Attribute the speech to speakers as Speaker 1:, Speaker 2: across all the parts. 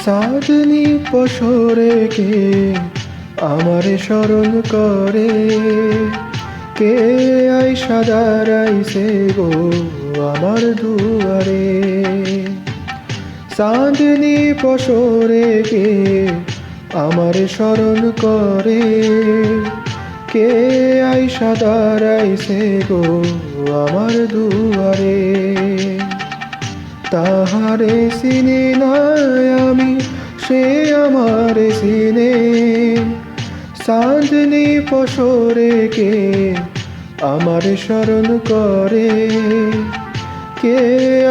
Speaker 1: চাঁদনি পশরে কে আমারে স্মরণ করে, কে আইসা দাঁড়াইছে গো আমার দুয়ারে। চাঁদনি পশরে কে আমারে স্মরণ করে, কে আইসা দাঁড়াইছে গো আমার দুয়ারে। তাহারে চিনি নাই আমি, সে আমারে চিনে। চাঁদনি পশরে কে আমারে স্মরণ করে, কে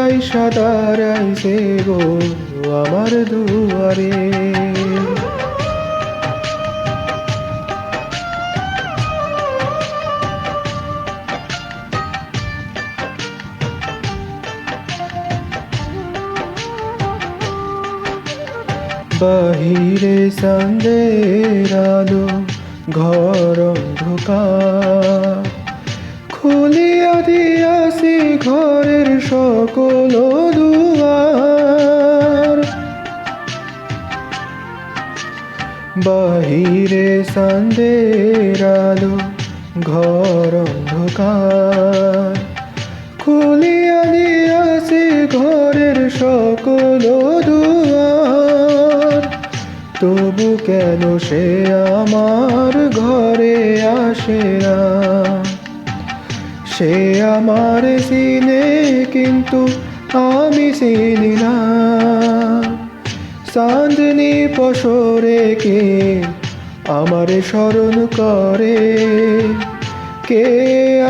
Speaker 1: আইসা দাঁড়াইছে গো আমার দুয়ারে। বাহিরে চাঁদের আলো, ঘর অন্ধকার, খুলিয়া দিয়াছি ঘরের সকল দুয়ার। বাহিরে চাঁদের আলো, ঘর অন্ধকার, খুলিয়া দিয়াছি ঘরের সকল দুয়ার। তবু কেন সে আমার ঘরে আসে না? সে আমার চিনে কিন্তু আমি চিনি না। চাঁদনি পশরে কে আমারে স্মরণ করে, কে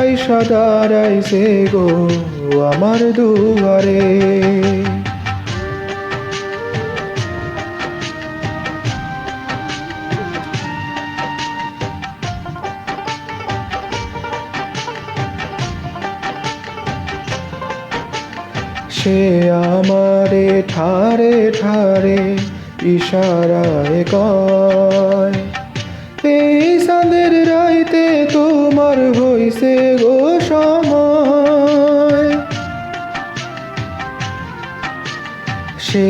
Speaker 1: আইসা দাঁড়াইছে গো আমার দুয়ারে। সে আমারে ঠারে ঠারে ইশারায় কয়, এই চাঁদের রাইতে তোমার হইছে গো সময়। সে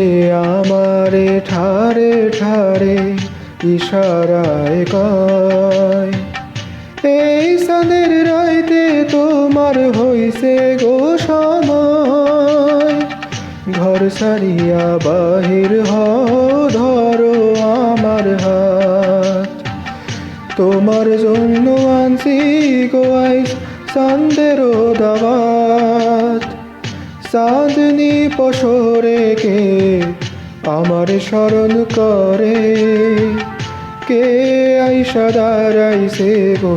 Speaker 1: আমারে ঠারে ঠারে ইশারায় কয়, এই চাঁদের রাইতে তোমার হইছে গো সময়। ঘর ছাড়িয়া বাহির হও, ধরো আমার হাত, তোমার জন্য আনছি গো আইস চাঁদেরও দাওয়াত। চাঁদনি পশরে কে আমারে স্মরণ করে, কে আইসা দাঁড়াইছে গো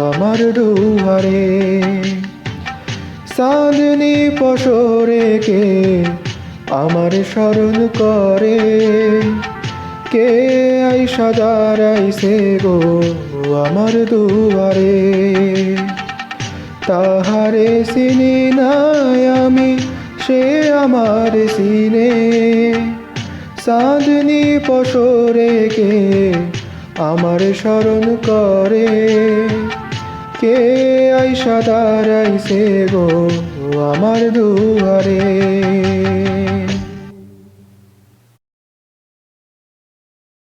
Speaker 1: আমার দুয়ারে। চাঁদনি পশরে কে আমারে স্মরণ করে, কে আইসা দাঁড়াইছে গো আমার দুয়ারে। তাহারে চিনি নাই আমি, সে আমার চিনে। চাঁদনি পশরে কে আমারে স্মরণ করে, কে আইসা দাঁড়াইছে গো আমার দুয়ারে।